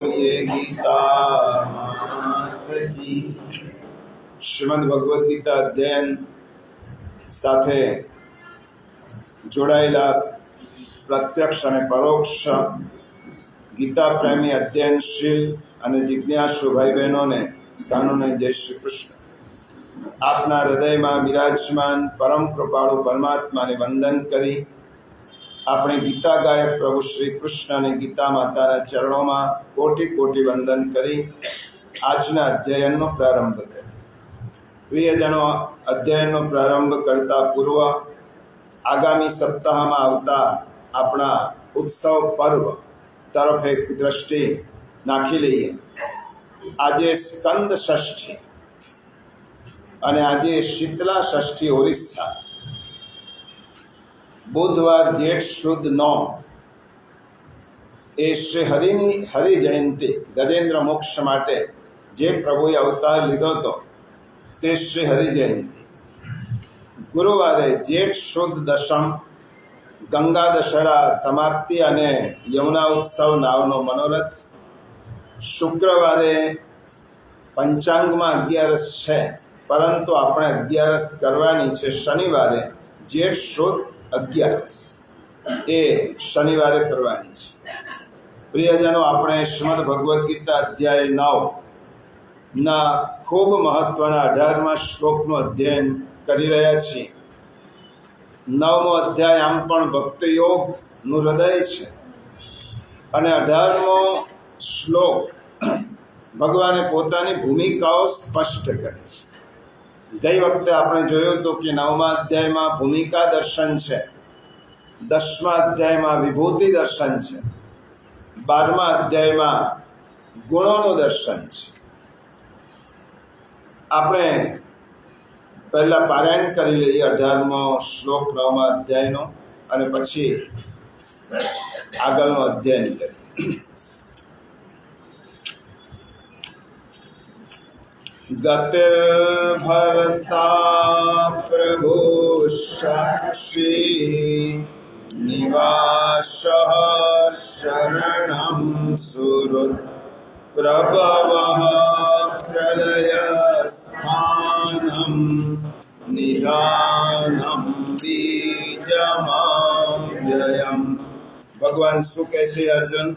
ये गीता मात्र की શ્રીમદ ભગવદ્ ગીતા અધ્યયન સાથે જોડાયેલા પ્રત્યક્ષ અને પરોક્ષ ગીતા પ્રેમી અધ્યયનશીલ અને જિજ્ઞાસુ ભાઈ બહેનોને સાનુને જય શ્રી કૃષ્ણ. આપના હૃદયમાં બિરાજમાન પરમ કૃપાળુ પરમાત્માને વંદન કરી આપણે ગીતા ગાયક પ્રભુ શ્રી કૃષ્ણ અને ગીતા માતાના ચરણોમાં કોટી કોટી વંદન કરી આજના અધ્યયનનો પ્રારંભ કરીએ. પ્રિયજનો, અધ્યયનનો પ્રારંભ કરતા પૂર્વ આગામી સપ્તાહમાં આવતા આપણા ઉત્સવ પર્વ તરફ એક દ્રષ્ટિ નાખી લઈએ. આજે સ્કંદ ષષ્ઠી અને આજે શીતલા ષષ્ઠી ઓરિસ્સા, બુધવાર જેઠ શુદ્ધ 9 એ શ્રી હરિ જયંતિ ગજેન્દ્ર મોક્ષ માટે જે પ્રભુએ અવતાર લીધો હતો તે શ્રી હરિ જયંતિ. ગુરુવારે જેઠ શુદ્ધ દશમ ગંગા દશહરા સમાપ્તિ અને યમુના ઉત્સવ નાવનો મનોરથ. શુક્રવારે પંચાંગમાં 11 છે, પરંતુ આપણે 11 કરવાની છે શનિવારે જેઠ શુદ્ધ 11 એ શનિવારે કરવાની છે. પ્રિયજનો, આપણે શ્રીમદ ભગવદ્ ગીતા અધ્યાય 9 ના ખૂબ મહત્વના 18મા શ્લોકનું અધ્યયન કરી રહ્યા છીએ. 9મો અધ્યાય આમ પણ ભક્તિયોગનું હૃદય છે અને 18મો શ્લોક ભગવાને પોતાની ભૂમિકાઓ સ્પષ્ટ કરી છે. ગઈ વખતે આપણે જોયું હતું કે 9મા અધ્યાયમાં ભૂમિકા દર્શન છે, 10મા અધ્યાયમાં વિભૂતિ દર્શન છે, 12મા અધ્યાયમાં ગુણોનું દર્શન છે. આપણે પહેલાં પારાયણ કરી લઈએ 18મો શ્લોક 9મા અધ્યાયનો અને પછી આગળનું અધ્યયન કરીએ. ગતિર્ભરતા પ્રભુ સાક્ષી નિવાસ શરણં સુહૃદ પ્રભવ પ્રલય સ્થાનમ નિધાનમ બીજમાવ્યયમ. ભગવાન શું કહે છે અર્જુન?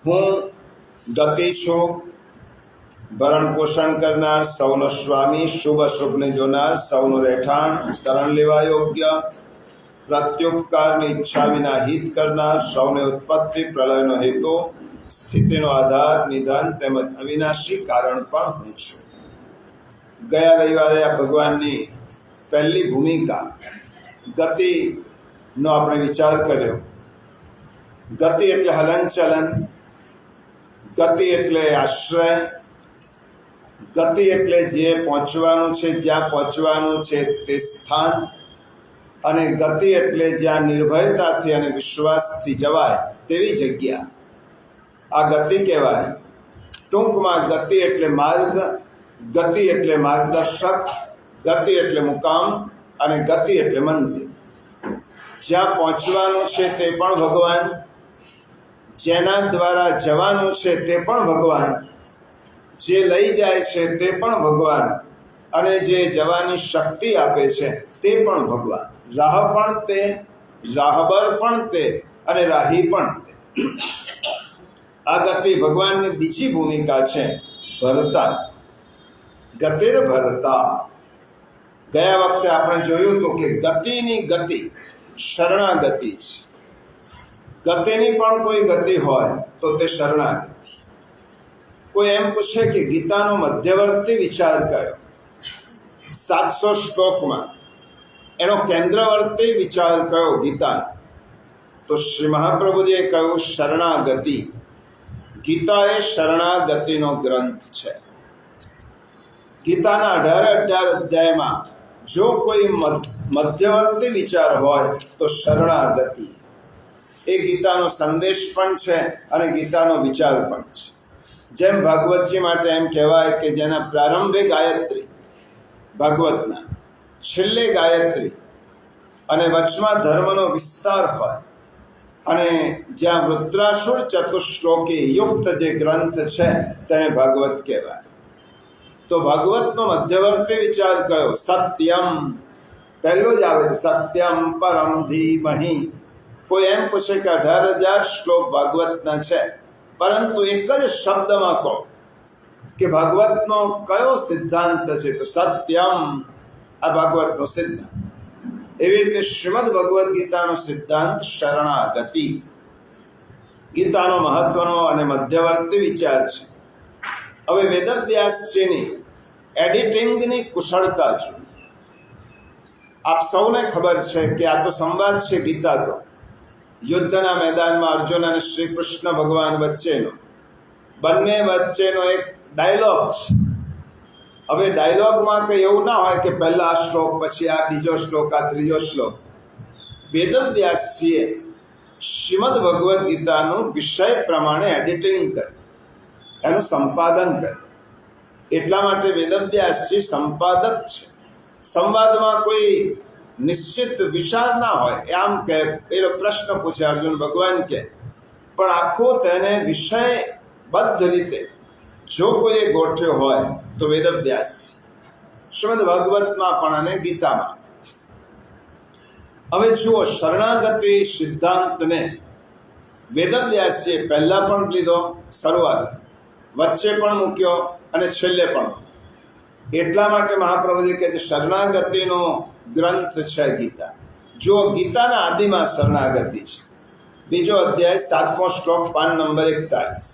હું ગતિ છું, ભરણ પોષણ કરનાર, સૌનો સ્વામી, શુભ અશુભને જોનાર, સૌનું રહેઠાણ, શરણ લેવા યોગ્ય, પ્રત્યુપકારની ઈચ્છા વિના હિત કરનાર, સૌને ઉત્પત્તિ પ્રલયનો હેતુ, સ્થિતિનો આધાર, નિધાન તેમજ અવિનાશી કારણ પણ હું છું. ગયા રવિવારે આ ભગવાનની પહેલી ભૂમિકા ગતિનો આપણે વિચાર કર્યો. ગતિ એટલે હલનચલન, ગતિ એટલે આશ્રય, ગતિ એટલે જે પહોંચવાનું છે, જ્યાં પહોંચવાનું છે તે સ્થાન, અને ગતિ એટલે જ્યાં નિર્ભયતાથી અને વિશ્વાસથી જવાય તેવી જગ્યા. આ ગતિ કહેવાય. ટૂંકમાં ગતિ એટલે માર્ગ, ગતિ એટલે માર્ગદર્શક, ગતિ એટલે મુકામ અને ગતિ એટલે મંજિલ. જ્યાં પહોંચવાનું છે તે પણ ભગવાન, જેના દ્વારા જવાનું છે તે પણ ભગવાન, જે લઈ જાય છે તે પણ ભગવાન, અને જે જવાની શક્તિ આપે છે તે પણ ભગવાન. રાહ પણ તે, રાહબર પણ તે અને રાહી પણ તે. આ ગતિ ભગવાનની બીજી ભૂમિકા છે, ભરતા. ગતિર ભરતા. ગયા વખતે આપણે જોયું હતું કે ગતિની ગતિ શરણાગતિ છે. ગતિની પણ કોઈ ગતિ હોય તો તે શરણાગતિ. કોઈ એમ પૂછે કે ગીતાનો મધ્યવર્તી વિચાર કયો? 700 શ્લોકમાં એનો કેન્દ્રવર્તી વિચાર કયો ગીતા? તો શ્રી મહાપ્રભુજીએ કહ્યું શરણાગતિ. ગીતા એ શરણાગતિનો ગ્રંથ છે. ગીતાના 18 અધ્યાયમાં જો કોઈ મધ્યવર્તી વિચાર હોય તો શરણાગતિ. એ ગીતાનો સંદેશ પણ છે અને ગીતાનો વિચાર પણ છે. જેમ ભાગવતજી માટે એમ કહેવાય કે જેના પ્રારંભે ગાયત્રી, ભાગવતના છેલ્લે ગાયત્રી અને વચમાં ધર્મનો વિસ્તાર હોય, અને જ્યાં વૃત્રાસુર ચતુશ્લોકી યુક્ત જે ગ્રંથ છે તેને ભાગવત કહેવાય. તો ભાગવતનો મધ્યવર્તી વિચાર કયો? સત્યમ પહેલો જ આવે છે, સત્યમ પરમ ધીમહિ. કોઈ એમ પૂછે કે 18,000 શ્લોક ભાગવતના છે, પરંતુ એક જ શબ્દમાં કહો કે ભાગવતનો કયો સિદ્ધાંત છે, તો સત્યમ આ ભાગવતનો સિદ્ધાંત. એવી રીતે શ્રીમદ ભગવદ્ ગીતાનો સિદ્ધાંત શરણાગતિ. ગીતાનો મહત્વનો અને મધ્યવર્તી વિચાર છે. હવે વેદવ્યાસજીની એડિટિંગની કુશળતા છે. આપ સૌને ખબર છે કે આ તો સંવાદ છે. ગીતા તો યુદ્ધના મેદાનમાં અર્જુન અને શ્રી કૃષ્ણ ભગવાન વચ્ચેનો, બંને વચ્ચેનો એક ડાયલોગ છે. હવે ડાયલોગમાં કંઈ એવું ના હોય કે પહેલા આ શ્લોક, પછી આ બીજો શ્લોક, આ ત્રીજો શ્લોક. વેદવ્યાસજીએ શ્રીમદ ભગવદ્ ગીતાનું વિષય પ્રમાણે એડિટિંગ કર્યું, એનું સંપાદન કર્યું. એટલા માટે વેદવ્યાસજી સંપાદક છે. સંવાદમાં કોઈ નિશ્ચિત વિચાર ના હોય. આમ કે પેલો પ્રશ્ન પૂછે અર્જુન ભગવાન કે, પણ આખો તેને વિષયબદ્ધ રીતે જો કોઈએ ગોઠવ્યો હોય તો વેદવ્યાસ. શ્રીમદ ભાગવતમાં પણ અને ગીતામાં. હવે જુઓ, શરણાગતિ સિદ્ધાંતને વેદવ્યાસજીએ પહેલા પણ લીધો, શરૂઆત, વચ્ચે પણ મૂક્યો અને છેલ્લે પણ. એટલા માટે મહાપ્રભુજી કહે છે શરણાગતિનો ગ્રંથ છે ગીતા. જો ગીતાના આદિમાં શરણાગતિ છે. બીજો અધ્યાય 7મો શ્લોક, પાન નંબર 41.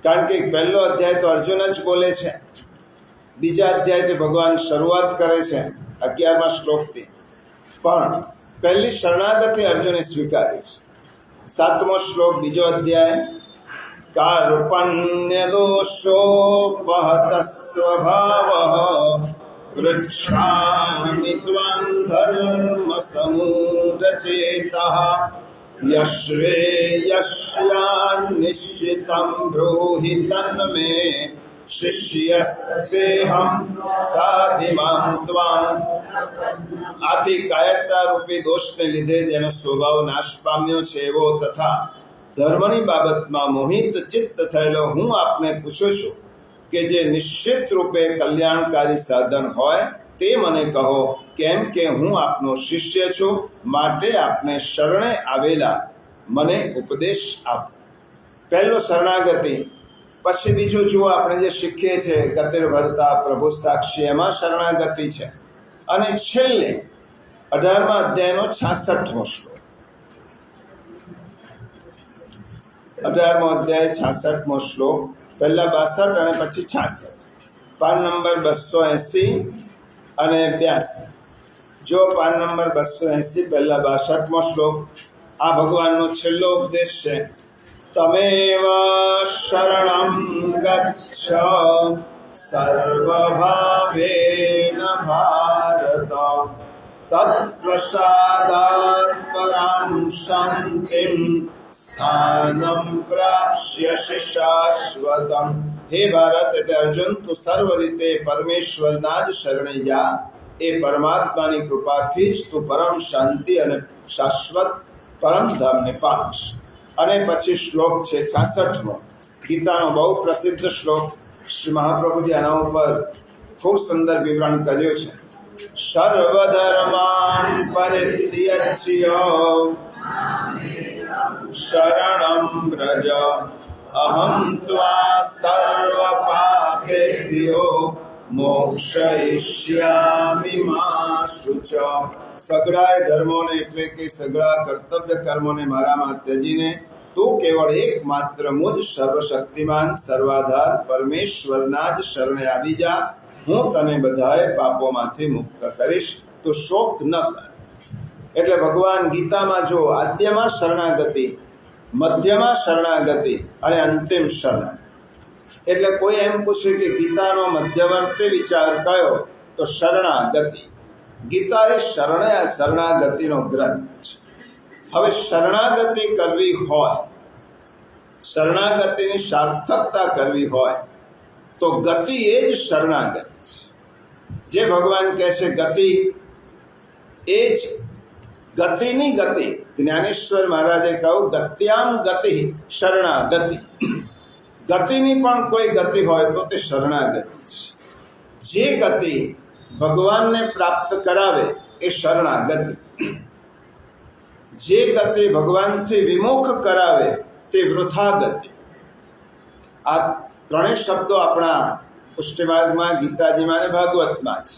કારણ કે પહેલો અધ્યાય તો અર્જુન જ બોલે છે, બીજા અધ્યાયથી ભગવાન શરૂઆત કરે છે 11મા શ્લોકથી. પણ પહેલી શરણાગતિ અર્જુને સ્વીકારી છે. 7મો શ્લોક, બીજો અધ્યાય. કાર્પણ્ય દોષોપહત સ્વભાવ વૃક્ષામિ ત્વં ધર્મ સમૂઢચેતઃ યશ્રેયસ્યાન્નિશ્ચિतं બ્રૂહિ તન્મે શિષ્યસ્તેહં સાધિમાં ત્વાં. આથી કાયરતા રૂપી દોષને લીધે જેનો સ્વભાવ નાશ પામ્યો છે એવો તથા ધર્મની બાબતમાં મોહિત ચિત્ત થયેલો હું આપને પૂછું છું કે જે નિશ્ચિત રૂપે કલ્યાણકારી સાધન હોય તે મને કહો, કેમ કે હું આપનો શિષ્ય છું. માટે આપને શરણે આવેલા મને ઉપદેશ આપો. પહેલો શરણાગતિ. પછી બીજું જુઓ, આપણે જે શીખીએ છીએ ગતિર્ભરતા પ્રભુ સાક્ષી, એમાં શરણાગતિ છે. અને છેલ્લે 18મા અધ્યાયનો 66મો શ્લોક. 18મો અધ્યાય 66મો શ્લોક. પહેલા 62 અને પછી 66. પાન નંબર 280 અને 82. જો પાન નંબર 280, પહેલા 62મો શ્લોક. આ ભગવાનનો છેલ્લો ઉપદેશ છે. તમેવ શરણં ગચ્છ સર્વભાવેન ભારત તત્પ્રસાદાત પરાં શાંતિં સ્થાનમ પ્રાપ્સ્યસિ શાશ્વતમ. હે ભારત, એટલે અર્જુન, તું સર્વ રીતે પરમેશ્વરના જ શરણે જા. એ પરમાત્માની કૃપાથી જ તું પરમ શાંતિ અને શાશ્વત પરમધામને પામીશ. અને પછી શ્લોક છે 66મો, ગીતાનો બહુ પ્રસિદ્ધ શ્લોક. શ્રી મહાપ્રભુજી આના ઉપર ખૂબ સુંદર વિવરણ કર્યું છે. સર્વધર્માન પરિત્યજ્ય શરણં વ્રજ અહં ત્વા સર્વ પાપેભ્યો મોક્ષયિષ્યામિ મા શુચ. સગળાય ધર્મોને એટલે કે સગળા કર્તવ્ય કર્મોને મારામાં ત્યજીને તું કેવળ એકમાત્ર મુજ સર્વશક્તિમાન સર્વાધાર પરમેશ્વરના જ શરણે આવી જા. હું તને બધાએ પાપોમાંથી મુક્ત કરીશ, તો શોક ન કર. એટલે ભગવાન ગીતામાં જો આદ્યમાં શરણાગતિ, મધ્યમાં શરણાગતિ અને અંતિમ શરણાગતિ. એટલે કોઈ એમ પૂછે કે ગીતાનો મધ્યવર્તી વિચાર કયો, તો શરણાગતિ. ગીતા એ શરણાગતિનો ગ્રંથ છે. હવે શરણાગતિ કરવી હોય, શરણાગતિની સાર્થકતા કરવી હોય તો ગતિ એ જ શરણાગતિ છે. જે ભગવાન કહે છે ગતિ એ જ ગતિની ગતિ, જ્ઞાનેશ્વર મહારાજે કહ્યું ગત્યામ ગતિ શરણાગતિ. ગતિની પણ કોઈ ગતિ હોય તો તે શરણાગતિ છે. જે ગતિ ભગવાનને પ્રાપ્ત કરાવે એ શરણાગતિ. જે ગતિ ભગવાનથી વિમુખ કરાવે તે વૃથાગતિ. આ ત્રણેય શબ્દો આપણા પુષ્ટિમાર્ગમાં, ગીતાજીમાં અને ભાગવતમાં છે.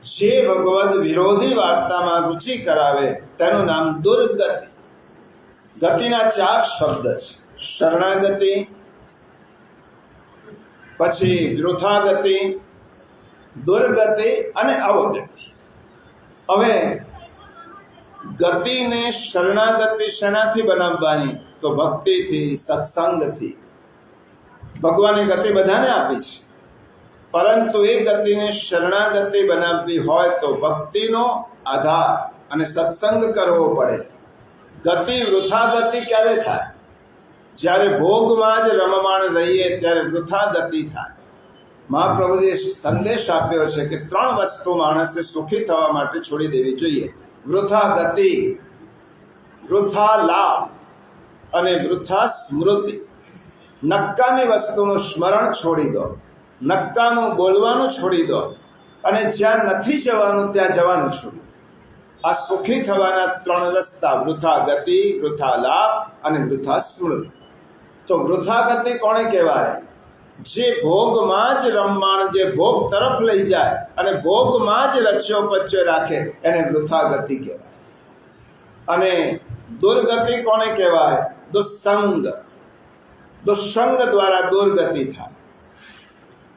જે ભગવદ વિરોધી વાર્તામાં રુચિ કરાવે તેનું નામ દુર્ગતિ. ગતિના 4 શબ્દ છે: શરણાગતિ, પછી વૃથાગતિ, દુર્ગતિ અને અવગતિ. હવે ગતિને શરણાગતિ શેનાથી બનાવવાની? તો ભક્તિથી, સત્સંગથી. ભગવાને ગતિ બધાને આપી છે, પરંતુ એ ગતિને શરણાગતિ બનાવવી હોય તો ભક્તિનો આધાર અને સત્સંગ કરવો પડે. ગતિ વૃથાગતિ ક્યારે થાય? જ્યારે ભોગમાં જ રમમાણ રહીએ ત્યારે વૃથાગતિ થાય. મહાપ્રભુજીએ સંદેશ આપ્યો છે કે 3 વસ્તુ માણસે સુખી થવા માટે છોડી દેવી જોઈએ: વૃથા ગતિ, વૃથા લાભ અને વૃથા સ્મૃતિ. નકામી વસ્તુનું સ્મરણ છોડી દો, નકામું બોલવાનું છોડી દો, અને જ્યાં નથી જવાનું ત્યાં જવાનું છોડી દો. આ સુખી થવાના 3 રસ્તા: વૃથા ગતિ, વૃથા લાભ અને વૃથા સ્મૃતિ. તો વૃથા ગતિ કોણે કહેવાય? જે ભોગમાં જ રમમાણ, જે ભોગ તરફ લઈ જાય અને ભોગમાં જ રચ્યો પચ્યો રાખે એને વૃથા ગતિ કહેવાય. અને દુર્ગતિ કોને કહેવાય? દુસ્સંગ. દુસ્સંગ દ્વારા દુર્ગતિ થાય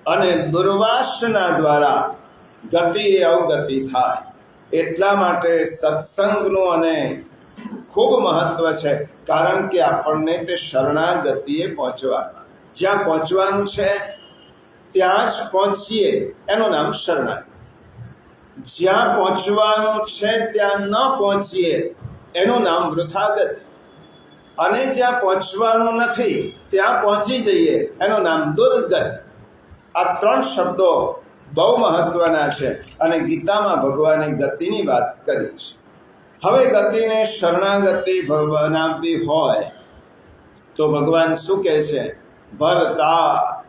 અને દુર્વાસના દ્વારા ગતિ એ અવગતિ થાય. એટલા માટે સત્સંગનું અને ખૂબ મહત્વ છે, કારણ કે આપણને તે શરણાગતિએ પહોંચવાનું, જ્યાં પહોંચવાનું છે ત્યાં જ પહોંચીએ એનું નામ શરણાગતિ. જ્યાં પહોંચવાનું છે ત્યાં ન પહોંચીએ એનું નામ વૃથાગતિ. અને જ્યાં પહોંચવાનું નથી ત્યાં પહોંચી જઈએ એનું નામ દુર્ગતિ. આ 3 શબ્દો બહુ મહત્વના છે અને ગીતામાં ભગવાને ગતિની વાત કરી છે. હવે ગતિને શરણાગતિ બનાવવી હોય તો ભગવાન શું કહે છે? ભરતા,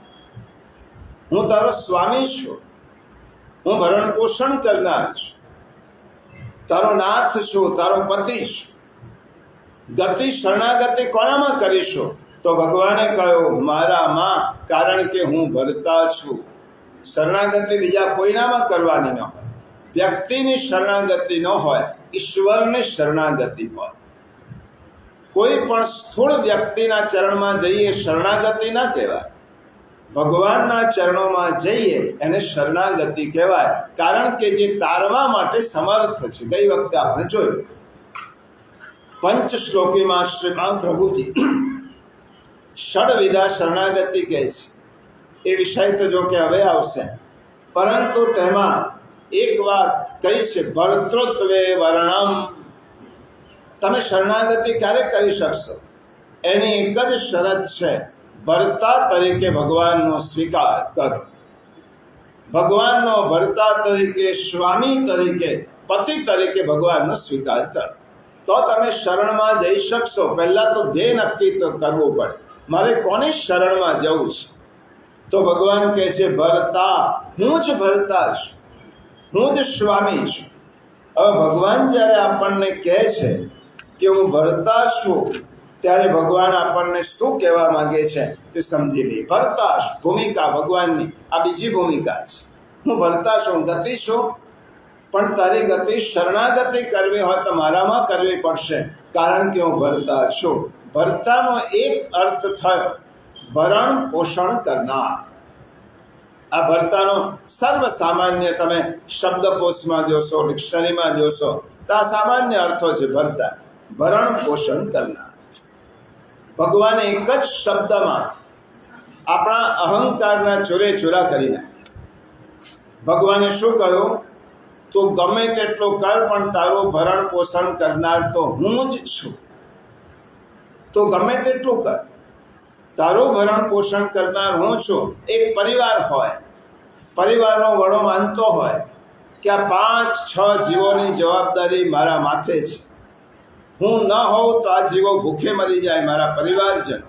હું તારો સ્વામી છું, હું ભરણ પોષણ કરનાર છું, તારો નાથ છું, તારો પતિ છું. ગતિ શરણાગતિ કોનામાં કરીશું? તો ભગવાને કહ્યું મારામાં, કારણ કે હું ભરતા છું. શરણાગતિ બીજા કોઈનામાં કરવાની ન હોય. વ્યક્તિની શરણાગતિ ન હોય, ઈશ્વરની શરણાગતિ હોય. કોઈ પણ સ્થૂળ વ્યક્તિના ચરણમાં જઈએ શરણાગતિ ના કહેવાય. ભગવાનના ચરણોમાં જઈએ એને શરણાગતિ કહેવાય, કારણ કે જે તારવા માટે સમર્થ છે. ગઈ વખતે આપણે જોયું પંચશ્લોકીમાં શ્રી મહાપ્રભુજી ષડવિધા શરણાગતિ કહે છે. એ વિષય તો જો કે હવે આવશે, પરંતુ તેમાં એક વાત કહી છે: ભર્તૃત્વે વર્ણમ. તમે શરણાગતિ ક્યારે કરી શકશો? એની એક જ શરત છે: ભરતા તરીકે ભગવાનનો સ્વીકાર કરો. ભગવાનનો ભરતા તરીકે, સ્વામી તરીકે, પતિ તરીકે ભગવાનનો સ્વીકાર કરો, તો તમે શરણમાં જઈ શકશો. પહેલાં તો ધ્યેય નક્કી તો કરવું પડે, મારે કોની શરણમાં જવું છે? તો ભગવાન કહે છે ભરતા, હું જ ભરતા છું, હું જ સ્વામી છું. હવે ભગવાન જ્યારે આપણને કહે છે કે હું ભરતા છું, ત્યારે ભગવાન આપણને શું કહેવા માંગે છે તે સમજી લઈએ. ભરતા ભૂમિકા ભગવાનની આ બીજી ભૂમિકા છે. હું ભરતા છું, ગતિ છું, પણ તારી ગતિ શરણાગતિ કરવી હોય તો મારામાં કરવી પડશે, કારણ કે હું ભરતા છું. ભરતાનો એક અર્થ થયો ભરણ પોષણ કરનાર. આ ભરતાનો સર્વ સામાન્ય તમે શબ્દકોશમાં જોશો, ડિક્શનરીમાં જોશો તો આ સામાન્ય અર્થો છે. ભરતા ભરણ પોષણ કરનાર. ભગવાને એક જ શબ્દમાં આપણા અહંકારના ચોરે ચોરા કરી નાખ્યા. ભગવાને શું કહ્યું? તું ગમે તેટલું કર, પણ તારું ભરણ પોષણ કરનાર તો હું જ છું. તો ગમે તેટલું કર, તારું ભરણ પોષણ કરનાર હું છું. એક પરિવાર હોય, પરિવારનો વડો માનતો હોય કે આ 5-6 જીવોની જવાબદારી મારા માથે છે. હું ન હોઉં તો આ જીવો ભૂખે મરી જાય, મારા પરિવારજનો.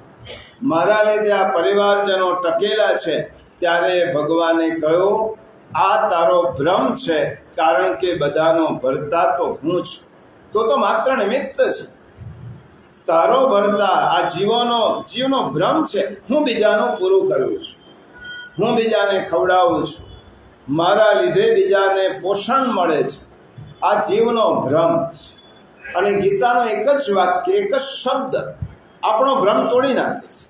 મારા લીધે આ પરિવારજનો ટકેલા છે. ત્યારે ભગવાને કહ્યું, આ તારો ભ્રમ છે, કારણ કે બધાનો ભરતા તો હું છું. તો માત્ર નિમિત્ત છે. તારો ભરતા આ જીવનો ભ્રમ છે. હું બીજાનું પૂરું કરું છું, હું બીજાને ખવડાવું છું, મારા લીધે બીજાને પોષણ મળે છે. આ જીવનો ભ્રમ છે. અને ગીતાનો એક જ વાક્ય, એક જ શબ્દ આપણો ભ્રમ તોડી નાખે છે.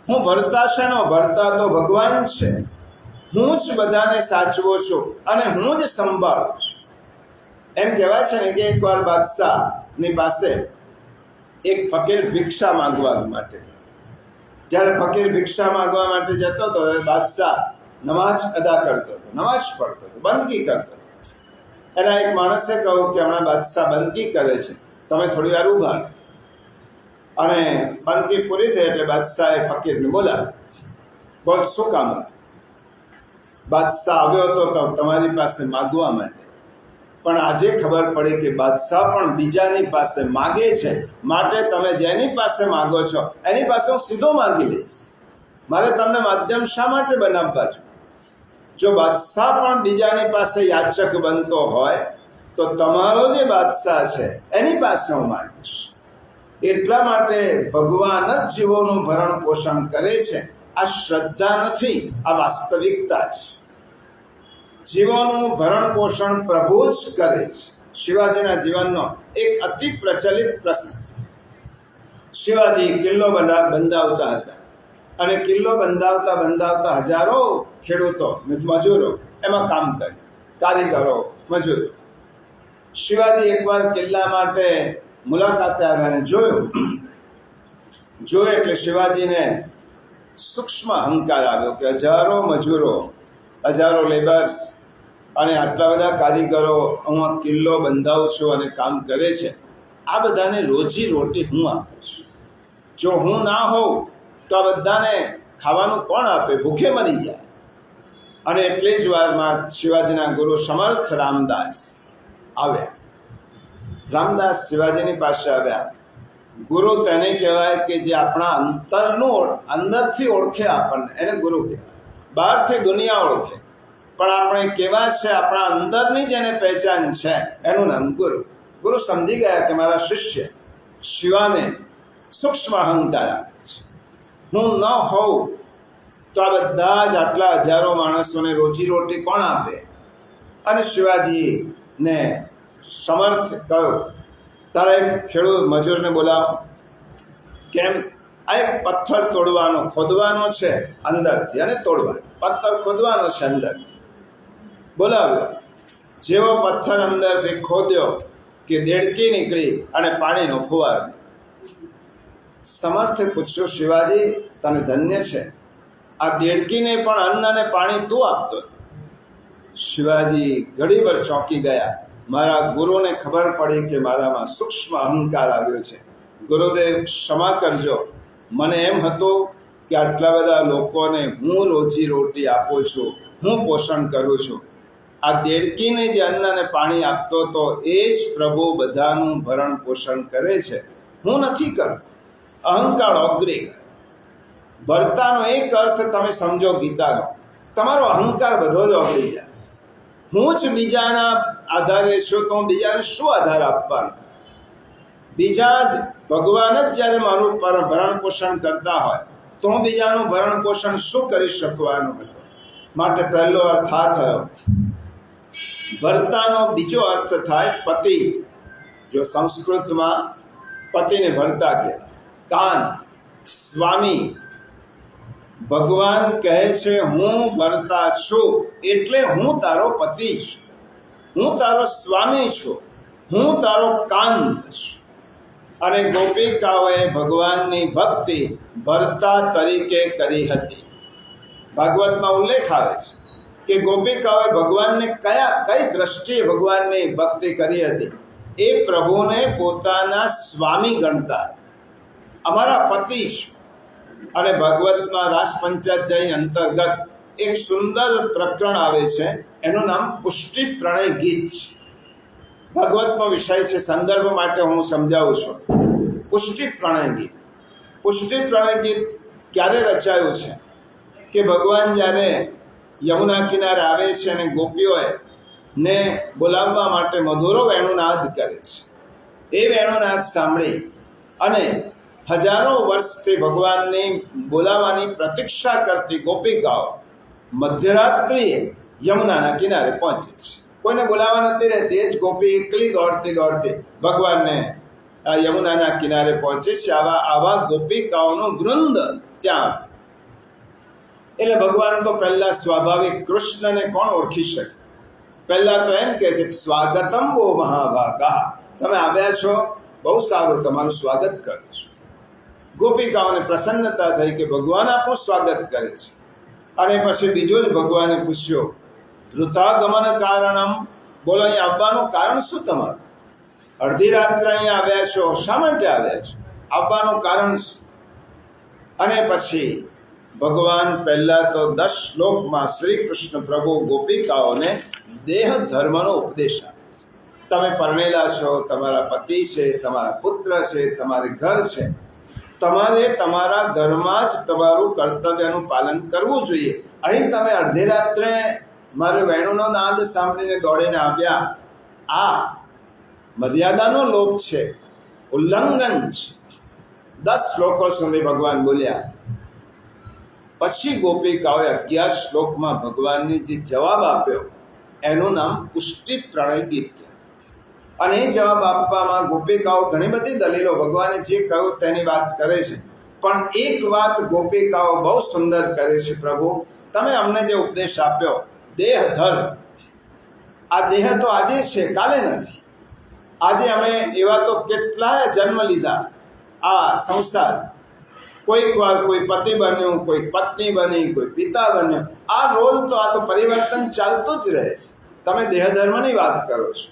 હું ભરતા શેનો? ભરતા તો ભગવાન છે. હું જ બધાને સાચવો છું અને હું જ સંભાળું છું. એમ કહેવાય છે ને કે એકવાર બાદશાહની પાસે એક ફકીર ભિક્ષા માંગવા માટે, જ્યારે ફકીર ભિક્ષા માંગવા માટે જતો હતો, બાદશાહ નમાજ અદા કરતો હતો, નમાજ પડતો હતો, બંદગી કરતો હતો. એના એક માણસે કહ્યું કે હમણાં બાદશાહ બંદગી કરે છે, તમે થોડી વાર ઊભા રહો. અને બંદગી પૂરી થઈ એટલે બાદશાહે ફકીરને બોલાવ્યો. બોલ, શું કામ હતું? બાદશાહ આવ્યો હતો તો તમારી પાસે માગવા માટે, પણ આજે ખબર પડી કે બાદશાહ પણ બીજાની પાસે માગે છે, માટે તમે જેની પાસે માગો છો એની પાસે હું સીધો માગી લઈશ. મારે તમને માધ્યમ શા માટે બનાવવા છો? જો બાદશાહ પણ બીજાની પાસે યાચક બનતો હોય તો તમારો જે બાદશાહ છે એની પાસે હું માગીશ. એટલા માટે ભગવાન જ જીવોનું ભરણ પોષણ કરે છે. આ શ્રદ્ધા નથી, આ વાસ્તવિકતા છે. જીવોનું ભરણ પોષણ પ્રભુ જ કરે છે. શિવાજીના જીવનનો એક અતિ પ્રચલિત પ્રસંગ. શિવાજી કિલ્લો બંધાવતા હતા અને કિલ્લો બંધાવતા હજારો ખેડૂતો, મજૂરો એમાં કામ કરે, કારીગરો, મજૂરો. શિવાજી એકવાર કિલ્લા માટે મુલાકાતે આવ્યા અને જોયું એટલે શિવાજીને સૂક્ષ્મ અહંકાર આવ્યો કે હજારો મજૂરો, હજારો લેબર્સ અને આટલા બધા કારીગરો હું આ કિલ્લો બંધાવું છું અને કામ કરે છે, આ બધાને રોજી રોટી હું આપું છું. જો હું ના હોઉં તો આ બધાને ખાવાનું કોણ આપે? ભૂખે મરી જાય. અને એટલી જ વારમાં શિવાજીના ગુરુ સમર્થ રામદાસ આવ્યા. રામદાસ શિવાજીની પાસે આવ્યા. ગુરુ તેને કહેવાય કે જે આપણા અંદરથી ઓળખે આપણને, એને ગુરુ કહેવાય. બહારથી દુનિયા ઓળખે, પણ આપણે કેવા છે આપણા અંદરની જેને પહેચાન છે એનું નામ ગુરુ. ગુરુ સમજી ગયા કે મારા શિષ્ય શિવાને સૂક્ષ્મ અહંકાર આપે છે. હું ન હોઉં તો આ બધા જ આટલા હજારો માણસોને રોજીરોટી કોણ આપે? અને શિવાજીને સમર્થ કહ્યું, તારા એક ખેડૂત મજૂરને બોલાવો. કેમ? આ એક પથ્થર ખોદવાનો છે અંદરથી અને તોડવાનો. પથ્થર ખોદવાનો છે અંદરથી. બોલાવ્યો. જેવો પથ્થર અંદરથી ખોદ્યો કે દેડકી નીકળી અને પાણીનો ફુવારો. સમર્થે પૂછ્યું, શિવાજી તને ધન્ય છે, આ દેડકીને પણ અન્ન અને પાણી તું આપતો હતો. શિવાજી ઘડીભર ચોંકી ગયા. મારા ગુરુને ખબર પડી કે મારામાં સૂક્ષ્મ અહંકાર આવ્યો છે. ગુરુદેવ ક્ષમા કરજો, મને એમ હતું કે આટલા બધા લોકોને હું રોજી રોટી આપું છું, હું પોષણ કરું છું. આ દેડકીને જે અન્ન અને પાણી આપતો હતો એ જ પ્રભુ બધાનું ભરણ પોષણ કરે છે, હું નથી કરતો. અહંકાર ઓગળી ગયો. ભરતાનો એક અર્થ તમે સમજો ગીતાનો, તમારો અહંકાર બધો જ ઓગળી જાય. હું જ બીજાના આધારે છું તો હું બીજાને શું આધાર આપવાનો? બીજા જ ભગવાન જ જ્યારે મારું ભરણ પોષણ કરતા હોય તો હું બીજાનું ભરણ પોષણ શું કરી શકવાનું હતું? માટે પહેલો અર્થ આ થયો. ભરતાનો બીજો અર્થ થાય પતિ. જો સંસ્કૃતમાં પતિને ભરતા કહેવાય. કાન, સ્વામી. ભગવાન કહે છે હું ભરતા છું એટલે હું તારો પતિ છું, હું તારો સ્વામી છું, હું તારો કાંત છું. અને ગોપિકાઓએ ભગવાનની ભક્તિ ભરતા તરીકે કરી હતી. ભાગવતમાં ઉલ્લેખ આવે છે કે ગોપિકાઓએ ભગવાનને કઈ દ્રષ્ટિએ ભગવાનની ભક્તિ કરી હતી? એ પ્રભુને પોતાના સ્વામી ગણતા, અમારા પતિ છે. અને ભાગવતમાં રાસ પંચાધ્યાય અંતર્ગત એક સુંદર પ્રકરણ આવે છે, એનું નામ પુષ્ટિ પ્રણય ગીત છે. ભાગવતનો વિષય છે, સંદર્ભ માટે હું સમજાવું છું. પુષ્ટિ પ્રણય ગીત. પુષ્ટિ પ્રણય ગીત ક્યારે રચાયું છે કે ભગવાન જ્યારે યમુના કિનારે આવે છે અને ગોપીઓએ ને બોલાવવા માટે મધુરો વેણુનાદ કરે છે. એ વેણુનાદ સાંભળી અને હજારો વર્ષથી ભગવાનની બોલાવવાની પ્રતીક્ષા કરતી ગોપિકાઓ મધ્યરાત્રિએ યમુનાના કિનારે પહોંચે છે. કોઈને બોલાવવા નથી રહેતી, એ જ ગોપી એકલી દોડતી દોડતી ભગવાનને યમુનાના કિનારે પહોંચે છે. આવા ગોપિકાઓનું વૃંદ ત્યાં. એટલે ભગવાન તો પહેલા સ્વાભાવિક કૃષ્ણને કોણ ઓળખી શકે? પહેલા તો એમ કહે છે કે સ્વાગતમ વો મહાભાગા, તમે આવ્યા છો, બહુ સારું, તમારું સ્વાગત કરું છું. ગોપિકાઓને પ્રસન્નતા થઈ કે ભગવાન આપણું સ્વાગત કરે છે. અને પછી બીજો જ ભગવાને પૂછ્યો, ધૃતાગમન કારણમ, બોલો અહીં આવવાનું કારણ શું તમારું? અડધી રાત્રે અહીંયા આવ્યા છો, શા માટે આવ્યા છો? આવવાનું કારણ શું? અને પછી ભગવાન પહેલા તો 10 શ્લોકમાં શ્રી કૃષ્ણ પ્રભુ ગોપિકાઓને દેહ ધર્મનો ઉપદેશ આપે છે. તમે પરણેલા છો, તમારા પતિ છે, તમારા પુત્ર છે, તમારે ઘર છે, તમારે તમારા ઘરમાં જ તમારું કર્તવ્યનું પાલન કરવું જોઈએ. અહીં તમે અડધી રાત્રે મારો વેણુનો નાદ સાંભળીને દોડીને આવ્યા, આ મર્યાદાનો લોપ છે, ઉલ્લંઘન છે. 10 શ્લોકો સુધી ભગવાન બોલ્યા. પછી ગોપિકાઓએ 11 શ્લોકમાં ભગવાનને જે જવાબ આપ્યો એનું નામ પુષ્ટિ પ્રણય ગીત. અને એ જવાબ આપવામાં ગોપિકાઓ ઘણી બધી દલીલો, ભગવાને જે કહ્યું તેની વાત કરે છે, પણ એક વાત ગોપિકાઓ બહુ સુંદર કરે છે, પ્રભુ તમે અમને જે ઉપદેશ આપ્યો દેહ ધર્મ, આ દેહ તો આજે છે, કાલે નથી. આજે અમે એવા તો કેટલાય જન્મ લીધા આ સંસાર. કોઈક વાર કોઈ પતિ બન્યું, કોઈ પત્ની બની, કોઈ પિતા બન્યો. આ રોલ તો, આ તો પરિવર્તન ચાલતું જ રહે છે. તમે દેહ ધર્મની વાત કરો છો.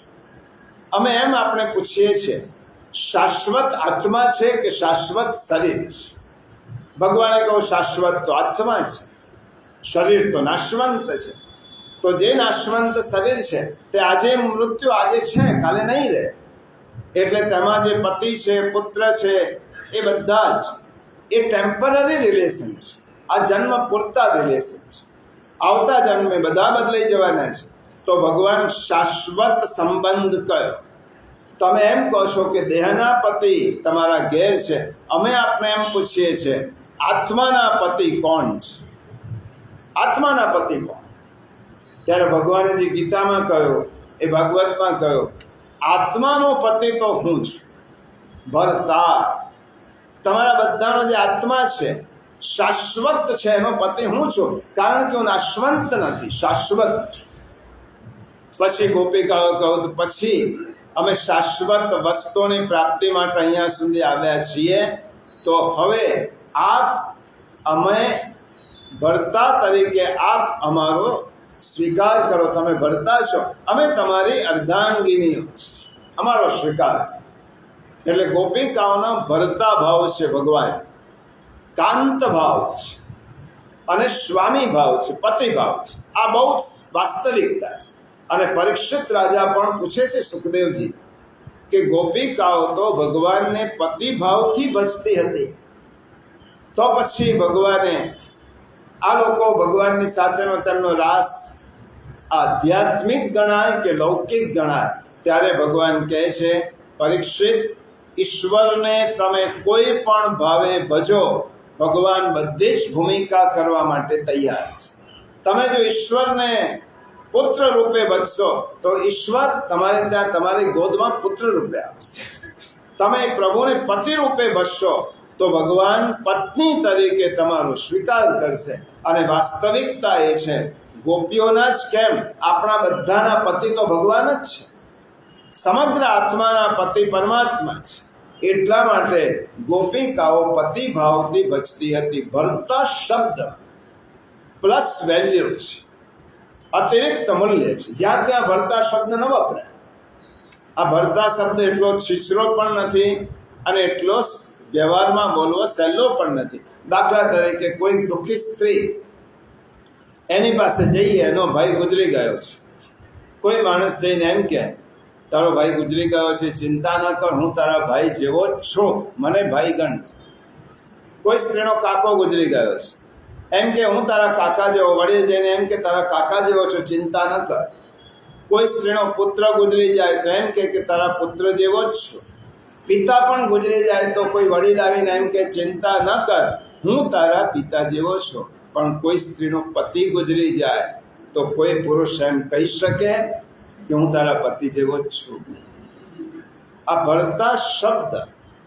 અમે એમ આપણે પૂછીએ છીએ, શાશ્વત આત્મા છે કે શાશ્વત શરીર છે? ભગવાને કહ્યું શાશ્વત તો આત્મા છે, શરીર તો નાશવંત છે. તો જે નાશવંત શરીર છે તે આજે મૃત્યુ આજે છે, કાલે નહીં રહે. એટલે તેમાં જે પતિ છે, પુત્ર છે, એ બધા જ એ ટેમ્પરરી રિલેશન છે. આ જન્મ પૂરતા રિલેશન છે. આવતા જન્મે બધા બદલાઈ જવાના છે. તો ભગવાન શાશ્વત સંબંધ કયો? તમે એમ કહો છો કે દેહના પતિ તમારા ઘેર છે. અમે આપણે એમ પૂછીએ છીએ, આત્માના પતિ કોણ છે? આત્માના પતિ કોણ? ત્યારે ભગવાને જે ગીતામાં કહ્યું, એ ભાગવતમાં કહ્યું, આત્માનો પતિ તો હું છું, ભરતા. તમારા બધાનો જે આત્મા છે, શાશ્વત છે, એનો પતિ હું છું. કારણ કે હું નાશવંત નથી, શાશ્વત છું. પછી ગોપિકાઓ કહું, પછી અમે શાશ્વત વસ્તુની પ્રાપ્તિ માટે અહીંયા સુધી આવ્યા છીએ. તો હવે આપ અમે ભરતા તરીકે આપ અમારો સ્વીકાર કરો. તમે ભરતા છો, અમે તમારી અર્ધાંગીનીઓ છીએ, અમારો સ્વીકાર. એટલે ગોપિકાઓનો ભરતા ભાવ છે ભગવાન, કાંત ભાવ છે અને સ્વામી ભાવ છે, પતિ ભાવ છે. આ બહુ વાસ્તવિકતા છે. અને પરીક્ષિત રાજા પણ પૂછે છે સુખદેવજી કે ગોપિકાઓ તો ભગવાનને પતિ ભાવથી ભજતી હતી, તો પછી ભગવાને આ લોકો ભગવાનની સાથેનો તેમનો રાસ આધ્યાત્મિક ગણાય કે લૌકિક ગણાય? ત્યારે ભગવાન કહે છે, પરીક્ષિત, ઈશ્વરને તમે કોઈ પણ ભાવે ભજો, ભગવાન બધી જ ભૂમિકા કરવા માટે તૈયાર છે. તમે જો ઈશ્વરને પુત્ર રૂપે ભજશો તો ઈશ્વર તમારે ત્યાં તમારી ગોદમાં પુત્ર રૂપે આપશે. તમે પ્રભુને પતિ રૂપે ભજશો તો ભગવાન પત્ની તરીકે તમારો સ્વીકાર કરશે. અને વાસ્તવિકતા એ છે, ગોપીઓના જ કેમ, આપણા બધાના પતિ તો ભગવાન જ છે. સમગ્ર આત્માના પતિ પરમાત્મા છે. એટલા માટે ગોપિકાઓ પતિ ભાવથી ભજતી હતી. ભરતા શબ્દ પ્લસ વેલ્યુ છે, અતિરિક્ત મૂલ્ય છે. જ્યાં ત્યાં ભરતા શબ્દ ન વપરાય. આ ભરતા શબ્દ એટલો છીછરો પણ નથી અને એટલો વ્યવહારમાં બોલવો સહેલો પણ નથી. દાખલા તરીકે કોઈ દુઃખી સ્ત્રી એની પાસે જઈએ, એનો ભાઈ ગુજરી ગયો છે. કોઈ માણસ જઈને એમ કહે, તારો ભાઈ ગુજરી ગયો છે, ચિંતા ન કર, હું તારા ભાઈ જેવો જ છું, મને ભાઈ ગણ. કોઈ સ્ત્રીનો કાકો ગુજરી ગયો છે, એમ કે હું તારા કાકા જેવો. વડીલ જઈને એમ કે તારા કાકા જેવો છો, ચિંતા ન કર. કોઈ સ્ત્રીનો પુત્ર ગુજરી જાય તો એમ કે તારા પુત્ર જેવો જ છું. પિતા પણ ગુજરી જાય તો કોઈ વડીલ આવીને એમ કે ચિંતા ન કર, હું તારા પિતા જેવો છું. પણ કોઈ સ્ત્રીનો પતિ ગુજરી જાય તો કોઈ પુરુષ એમ કહી શકે કે હું તારા પતિ જેવો જ છું. આ ભરતા શબ્દ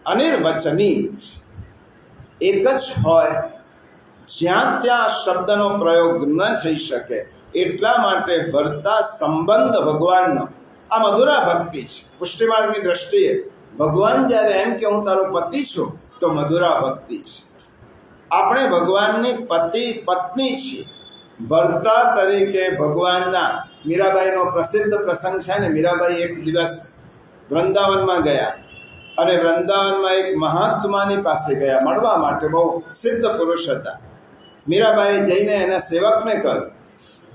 અનિર્વચનીય એક જ હોય, જ્યાં ત્યાં શબ્દનો પ્રયોગ ન થઈ શકે. એટલા માટે ભરતા સંબંધ ભગવાનનો આ મધુરા ભક્તિ છે. પુષ્ટિમાર્ગની દ્રષ્ટિએ ભગવાન જ્યારે એમ કે હું તારો પતિ છું તો મધુરા ભક્તિ છે. આપણે ભગવાનની પત્ની છીએ. ભરતા તરીકે ભગવાનના, મીરાબાઈનો પ્રસિદ્ધ પ્રસંગ છે ને. મીરાબાઈ એક દિવસ વૃંદાવનમાં ગયા અને વૃંદાવનમાં એક મહાત્માની પાસે ગયા મળવા માટે. બહુ સિદ્ધ પુરુષ હતા. મીરાબાઈએ જઈને એના સેવકને કહ્યું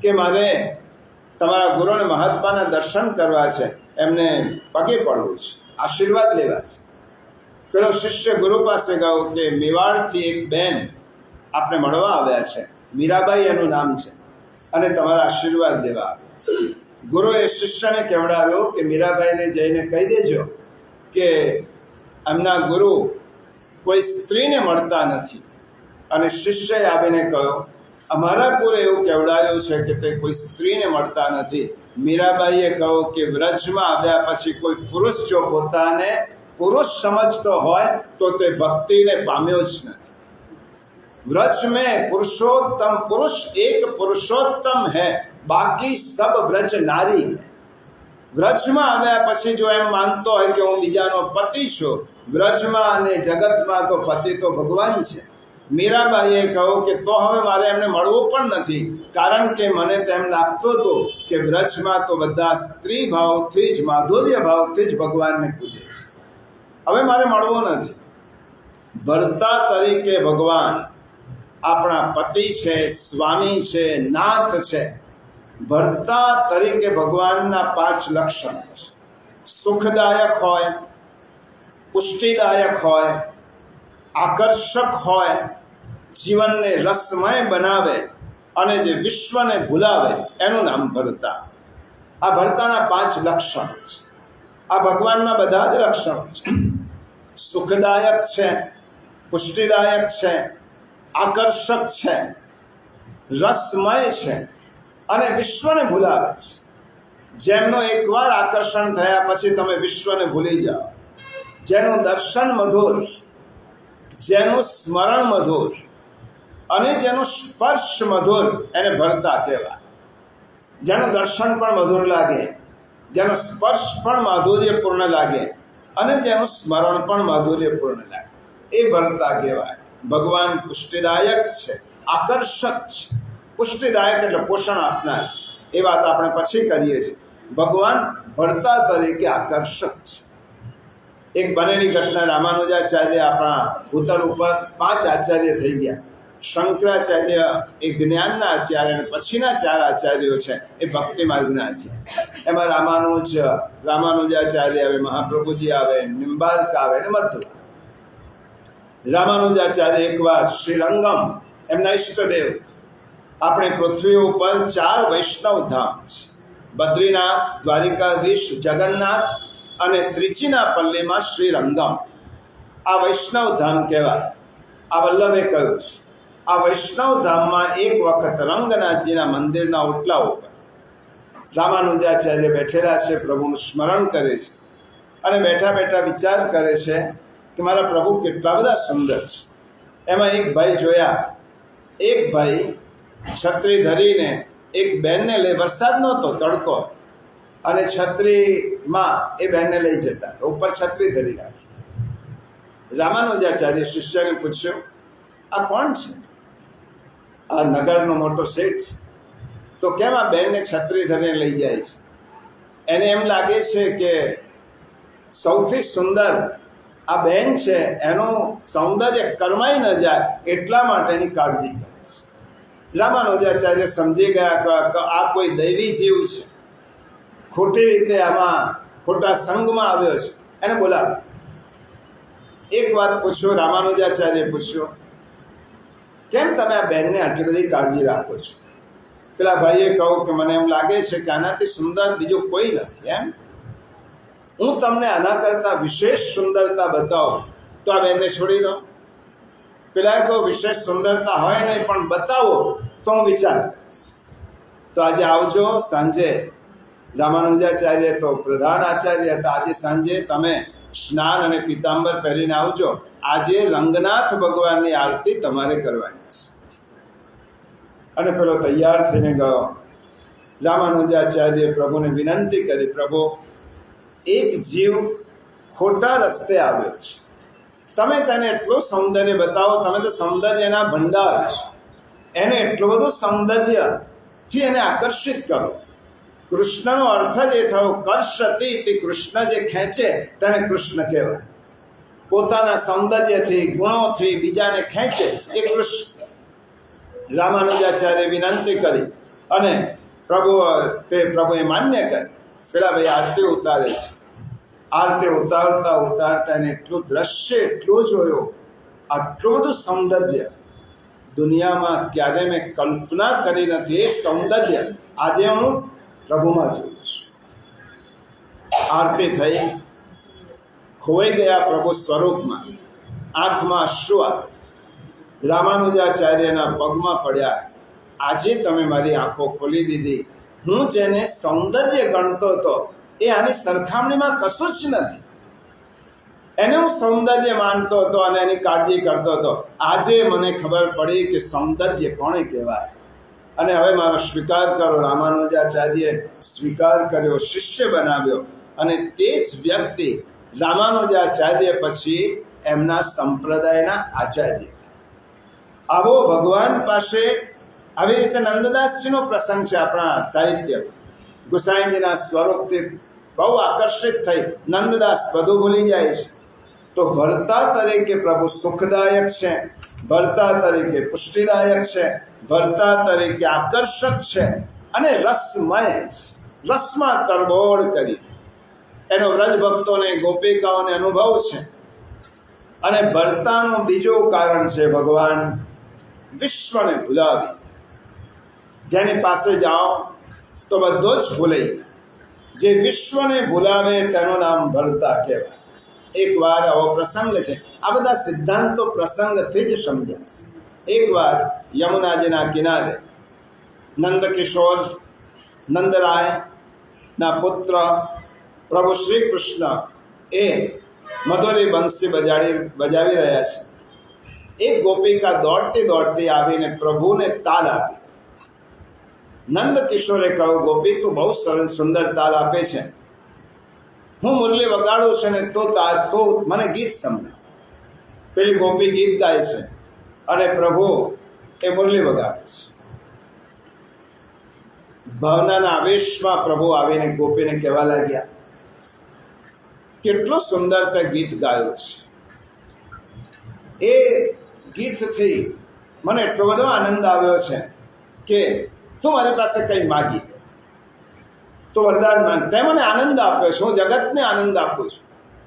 કે મારે તમારા ગુરુને મહાત્માના દર્શન કરવા છે, એમને પગે પડવું છે, આશીર્વાદ લેવા છે. પેલો શિષ્ય ગુરુ પાસે ગયો કે મેવાડથી એક બેન આપણે મળવા આવ્યા છે, મીરાબાઈ એનું નામ છે, અને તમારા આશીર્વાદ લેવા આવ્યા છે. ગુરુએ શિષ્યને કહેવડાવ્યો કે મીરાબાઈને જઈને કહી દેજો કે એમના ગુરુ કોઈ સ્ત્રીને મળતા નથી. અને શિષ્યએ આવીને કહ્યું, અમારા ગુરુએ એવું કહેવડાવ્યું છે કે તે કોઈ સ્ત્રીને મળતા નથી. મીરાબાઈએ કહ્યું કે વ્રજમાં આવ્યા પછી કોઈ પુરુષ જો પોતાને પુરુષ સમજતો હોય તો તે ભક્તિને પામ્યો જ નથી. व्रज में पुरुषोत्तम पुरुष एक पुरुषोत्तम है, बाकी सब व्रज नारी है. વ્રજમાં આવ્યા પછી જો એમ માનતો હોય કે હું બીજાનો પતિ છું, વ્રજમાં અને જગતમાં તો પતિ તો ભગવાન છે. મીરાબાઈએ કહ્યું કે તો હવે મારે એમને મળવું પણ નથી, કારણ કે મને તેમ લાગતું હતું કે વ્રજમાં તો બધા સ્ત્રી ભાવથી જ, માધુર્ય ભાવથી જ ભગવાનને પૂજે છે. હવે મારે મળવું નથી. ભરતા તરીકે ભગવાન આપણા પતિ છે, સ્વામી છે, નાથ છે. ભરતા તરીકે ભગવાનના 5 લક્ષણ છે. સુખદાયક હોય, પુષ્ટિદાયક હોય, આકર્ષક હોય, જીવનને રસમય બનાવે અને જે વિશ્વને ભૂલાવે, એનું નામ ભરતા. આ ભરતાના 5 લક્ષણ છે. આ ભગવાનના બધા જ લક્ષણો છે. સુખદાયક છે, પુષ્ટિદાયક છે, આકર્ષક છે, રસમય છે અને વિશ્વને ભૂલાવે છે. જેમનો એકવાર આકર્ષણ થયા પછી તમે વિશ્વને ભૂલી જાઓ. જેનું દર્શન મધુર, જેનું સ્મરણ મધુર અને જેનો સ્પર્શ મધુર, એને ભરતા કહેવાય. જેનું દર્શન પણ મધુર લાગે, જેનો સ્પર્શ પણ માધુર્યપૂર્ણ લાગે અને જેનું સ્મરણ પણ માધુર્યપૂર્ણ લાગે, એ ભરતા કહેવાય. ભગવાન પુષ્ટિદાયક છે, આકર્ષક છે. પુષ્ટિદાયક એટલે પોષણ આપનાર છે. એ વાત આપણે પછી કરીએ છીએ. ભગવાન ભરતા તરીકે આકર્ષક છે. એક બનેલી ઘટના, રામાનુજાચાર્ય આપણા ભૂતલ ઉપર 5 આચાર્ય થઈ ગયા. શંકરાચાર્ય એ જ્ઞાનના આચાર્ય અને પછીના 4 આચાર્યો છે એ ભક્તિ માર્ગના આચાર્ય. એમાં રામાનુજાચાર્ય આવે, મહાપ્રભુજી આવે, નિમ્બાર્ક આવે અને મધ્વ. રામાનુજાચાર્ય એકવાર શ્રીરંગમ, એમના ઈષ્ટદેવ, આપણે પૃથ્વી ઉપર 4 વૈષ્ણવ ધામ છે: બદ્રીનાથ, દ્વારિકાધીશ, જગન્નાથ અને ત્રિચિનાપલ્લીમાં શ્રીરંગમ. આ વૈષ્ણવ ધામ કહેવાય. આ વલ્લભે કહ્યું છે. આ વૈષ્ણવ ધામમાં એક વખત રંગનાથજીના મંદિરના ઓટલા ઉપર રામાનુજાચાર્ય બેઠેલા છે, પ્રભુનું સ્મરણ કરે છે અને બેઠા બેઠા વિચાર કરે છે કે મારા પ્રભુ કેટલા બધા સુંદર છે. એમાં એક ભાઈ જોયા, એક ભાઈ છત્રી ધરીને એક બેનને લઈ, વરસાદ નહોતો, તડકો, અને છત્રીમાં એ બેનને લઈ જતા, ઉપર છત્રી ધરી રાખી. રામાનુજાચાર્ય શિષ્યને પૂછ્યું, આ કોણ છે? આ નગરનો મોટો શેઠ છે, તો કેમ આ બેનને છત્રી ધરીને લઈ જાય છે? એને એમ લાગે છે કે સૌથી સુંદર આ બેન છે, એનું સૌંદર્ય કરમાઈ ન જાય એટલા માટે એની કાળજી કરે છે. રામાનુજાચાર્ય સમજી ગયા કે આ કોઈ દૈવી જીવ છે, ખોટી રીતે આમાં ખોટા સંઘમાં આવ્યો છે, એને બોલાવો. એક વાત પૂછ્યો, રામાનુજાચાર્ય પૂછ્યો, કેમ તમે આ બહેનને આટલી બધી કાળજી રાખો છો? પેલા ભાઈએ કહ્યું કે મને એમ લાગે છે કે આનાથી સુંદર બીજું કોઈ નથી. એમ હું તમને આના કરતાં વિશેષ સુંદરતા બતાવું તો આ બહેનને છોડી દો. પેલા કહો વિશેષ સુંદરતા હોય નહીં પણ બતાવો તો હું વિચાર કરીશ. તો આજે આવજો સાંજે. રામાનુજાચાર્ય તો પ્રધાન આચાર્ય હતા. આજે સાંજે તમે સ્નાન અને પીતાંબર પહેરીને આવજો. આજે રંગનાથ ભગવાનની આરતી તમારે કરવાની છે. અને પેલો તૈયાર થઈને ગયો. રામાનુજાચાર્ય પ્રભુને વિનંતી કરી, પ્રભુ, એક જીવ ખોટા રસ્તે આવ્યો છે, તમે તેને એટલું સૌંદર્ય બતાવો. તમે તો સૌંદર્યના ભંડાર છો. એને એટલું બધું સૌંદર્યથી એને આકર્ષિત કરો. કૃષ્ણનો અર્થ જ એ થયો, કર્ષતિ, તે કૃષ્ણ જે ખેંચે તેને કૃષ્ણ કહેવાય. પોતાના સૌંદર્યથી, ગુણોથી બીજાને ખેંચે એ કૃષ્ણ. રામાનુજાચાર્ય વિનંતી કરી અને પ્રભુએ માન્ય કરી. પેલા ભાઈ આરતી ઉતારે છે. આરતી ઉતારતા ઉતારતા એને એટલું દ્રશ્ય એટલું જોયો, આટલું બધું સૌંદર્ય દુનિયામાં ક્યારે મેં કલ્પના કરી નથી. એ સૌંદર્ય આજે હું પ્રભુમાં જોઉં છું. આરતી થઈ, ખોવાઈ ગયા પ્રભુ સ્વરૂપમાં. આંખમાં અશ્રુ આવ્યા. રામાનુજાચાર્યના પગમાં પડ્યા, આજે તમે મારી આંખો ખોલી દીધી. હું જેને સૌંદર્ય ગણતો હતો એ આની સરખામણીમાં કશું જ નથી. એને હું સૌંદર્ય માનતો હતો અને એની કાળજી કરતો હતો. આજે મને ખબર પડી કે સૌંદર્ય કોણે કહેવાય. અને હવે મારો સ્વીકાર કરો. રામાનુજાચાર્યે સ્વીકાર કર્યો, શિષ્ય બનાવ્યો. અને તે જ વ્યક્તિ રામાનુજાચાર્ય પછી એમના સંપ્રદાયના આચાર્ય. આવો ભગવાન પાસે આવી રીતે નંદદાસજીનો પ્રસંગ છે. આપણા સાહિત્ય ગુસાઈજીના સ્વરૂપથી બહુ આકર્ષિત થઈ નંદદાસ બધું ભૂલી જાય છે. તો ભરતા તરીકે પ્રભુ સુખદાયક છે, ભરતા તરીકે પુષ્ટિદાયક છે, ભરતા તરીકે આકર્ષક છે અને રસમય છે. રસમાં તરબોળ કરી એનો વ્રજ ભક્તોને, ગોપિકાઓને અનુભવ છે. અને ભરતાનું બીજું કારણ છે ભગવાન વિશ્વને ભૂલાવી. જેની પાસે જાઓ તો બધો જ ભૂલાઈ જાય. જે વિશ્વને ભૂલાવે તેનું નામ ભરતા કહેવાય. એકવાર આવો પ્રસંગ છે. આ બધા સિદ્ધાંતો પ્રસંગથી જ સમજ્યા છે. એકવાર યમુનાજીના કિનારે નંદકિશોર, નંદરાયના પુત્ર પ્રભુ શ્રી કૃષ્ણ એ મધુરી બંસી બજાવી રહ્યા છે. એક ગોપિકા દોડતી દોડતી આવીને પ્રભુને તાલ આપી. નંદકિશોરે કહ્યું, ગોપી, તું બહુ સરસ સુંદર તાલ આપે છે. હું મુરલી વગાડું છું ને તો મને ગીત સંભળાવ. પેલી ગોપી ગીત ગાય છે અને પ્રભુ એ મુરલી વગાડે છે. ભાવનાના આવેશમાં પ્રભુ આવીને ગોપીને કહેવા લાગ્યા, કેટલું સુંદર તે ગીત ગાયું છે. એ ગીતથી મને એટલો બધો આનંદ આવ્યો છે કે તું મારી પાસે કંઈ માગી દે, તો વરદાન માંગ. તે મને આનંદ આપ્યો છે, હું જગતને આનંદ આપું છું.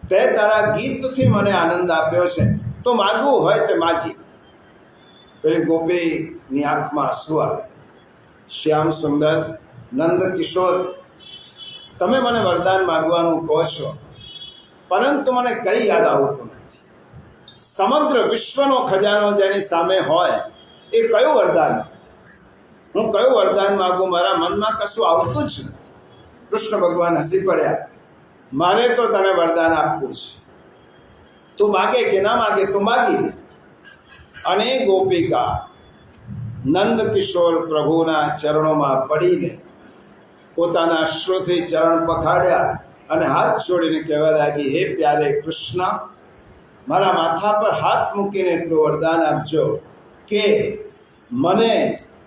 તે તારા ગીતથી મને આનંદ આપ્યો છે, તો માગવું હોય તે માગી. પેલી ગોપીની આંખમાં આંસુ આવે. શ્યામ સુંદર નંદ કિશોર, તમે મને વરદાન માગવાનું કહો છો, પરંતુ મને કંઈ યાદ આવતું નથી. સમગ્ર વિશ્વનો ખજાનો જેની સામે હોય એ કયું વરદાન? હું કયું વરદાન માગું? મારા મનમાં કશું આવતું જ નથી. કૃષ્ણ ભગવાન હસી પડ્યા. મારે તો તને વરદાન આપવું છે. તું માગે કે ના માગે, તું માગી લે. અને ગોપિકા નંદકિશોર પ્રભુના ચરણોમાં પડીને પોતાના અશ્રુથી ચરણ પખાડ્યા અને હાથ જોડીને કહેવા લાગી, હે પ્યારે કૃષ્ણ, મારા માથા પર હાથ મૂકીને એટલું વરદાન આપજો કે મને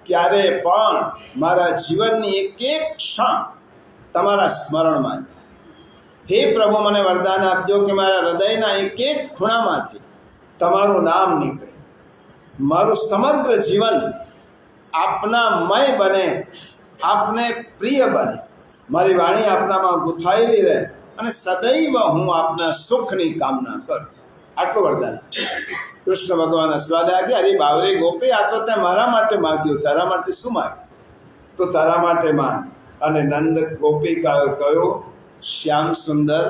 ક્યારે પણ મારા જીવનની એક એક ક્ષણ તમારા સ્મરણમાં. હે પ્રભુ, મને વરદાન આપજો કે મારા હૃદયના એક એક ખૂણામાંથી તમારું નામ નીકળે. મારું સમગ્ર જીવન આપનામય બને, આપને પ્રિય બને, મારી વાણી આપનામાં ગુથાયેલી રહે અને સદૈવ હું આપના સુખની કામના કરું. આટલું વરદાન કૃષ્ણ ભગવાન સ્વાદ આગે. અરે બાવરી ગોપી, આ તો તે મારા માટે માગ્યું, તારા માટે શું માગ્યું? તો તારા માટે માંગ. અને નંદ ગોપી કહ્યું, શ્યામ સુંદર,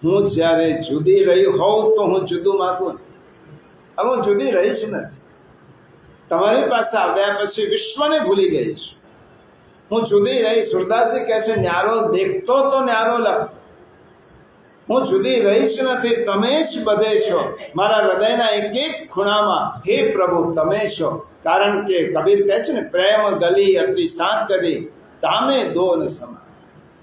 હું જ્યારે જુદી રહી હોઉં તો હું જુદું માગું. હવે હું જુદી રહી જ નથી. તમારી પાસે આવ્યા પછી વિશ્વને ભૂલી ગઈ છું. હું જુદી રહી. સુરદાસજી કહે છે, ન્યારો દેખતો તો ન્યારો લખતો. હું જુદી રહી જ નથી, તમે જ બધે છો. મારા હૃદયના એક એક ખૂણામાં હે પ્રભુ તમે છો. કારણ કે કબીર કહે છે ને, પ્રેમ ગલી અતિ સાત કરી તામે દોન સમા.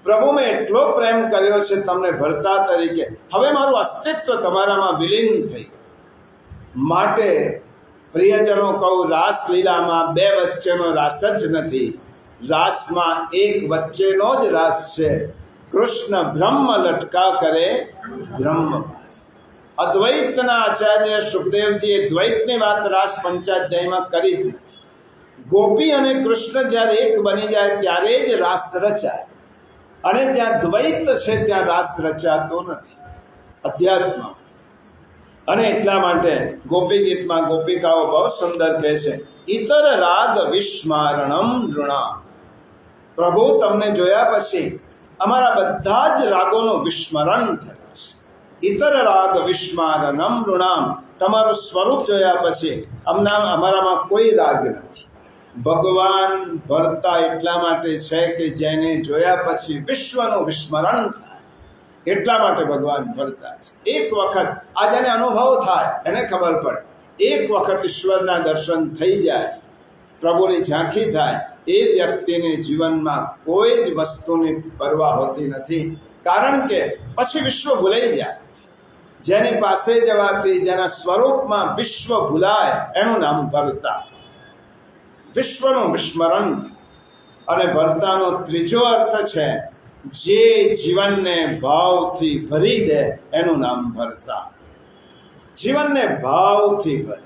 પ્રભુ મેં એટલો પ્રેમ કર્યો છે તમને ભરતા તરીકે, હવે મારું અસ્તિત્વ તમારામાં વિલીન થઈ ગયું. માટે પ્રિયજનો કહું, રાસલીલામાં બે વચ્ચેનો રાસ જ નથી, રાસમાં એક વચ્ચેનો જ રાસ છે. કૃષ્ણ બ્રહ્મ લટકા કરે બ્રહ્મવાસ. અદ્વૈતના આચાર્ય સુખદેવજીએ દ્વૈતની વાત રાસ પંચાધ્યાયમાં કરી જ નથી. ગોપી અને કૃષ્ણ જ્યારે એક બની જાય ત્યારે જ રાસ રચાય, અને જ્યાં દ્વૈત છે ત્યાં રાસ રચાતો નથી અધ્યાત્મમાં. અને એટલા માટે ગોપી ગીતમાં ગોપિકાઓ બહુ સુંદર કહે છે, ઇતર રાગ વિસ્મરણમ નૃણા. પ્રભુ તમને જોયા પછી અમારા બધા જ રાગોનું વિસ્મરણ થયું છે. ઇતર રાગ વિસ્મરણમ નૃણામ. તમારું સ્વરૂપ જોયા પછી અમારામાં કોઈ રાગ નથી. ભગવાન ભરતા એટલા માટે છે કે જેને જોયા પછી વિશ્વનું વિસ્મરણ થાય, એટલા માટે ભગવાન ભરતા છે. એક વખત આ જેને અનુભવ થાય એને ખબર પડે. એક વખત ઈશ્વરના દર્શન થઈ જાય, પ્રભુની ઝાંખી થાય, એ વ્યક્તિને જીવનમાં કોઈ જ વસ્તુની પરવા હોતી નથી. કારણ કે પછી વિશ્વ ભૂલાઈ જાય. જેની પાસે જવાથી જેના સ્વરૂપમાં વિશ્વ ભૂલાય એનું નામ ભરતા. વિશ્વનું વિસ્મરણ થાય. અને ભરતાનો ત્રીજો અર્થ છે, જે જીવનને ભાવથી ભરી દે એનું નામ ભરતા. જીવનને ભાવથી ભરે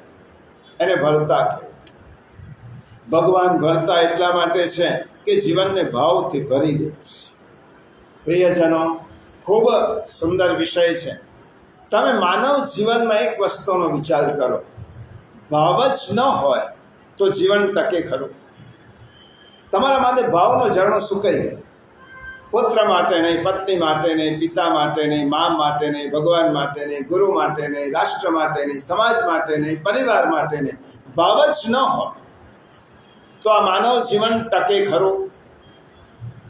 એને ભરતા કહેવાય. ભગવાન ભરતા એટલા માટે છે કે જીવનને ભાવથી ભરી દે છે. પ્રિયજનો, ખૂબ સુંદર વિષય છે. તમે માનવ જીવનમાં એક વસ્તુનો વિચાર કરો, ભાવ જ ન હોય તો જીવન ટકે ખરું? તમારા માટે ભાવનો ઝરણો સુકાઈ ગયો. પુત્ર માટે નહીં, પત્ની માટે નહીં, પિતા માટે નહીં, મા માટે નહીં, ભગવાન માટે નહીં, ગુરુ માટે નહીં, રાષ્ટ્ર માટે નહીં, સમાજ માટે નહીં, પરિવાર માટે નહીં, ભાવ જ ન હોય તો આ માનવ જીવન ટકે ખરું?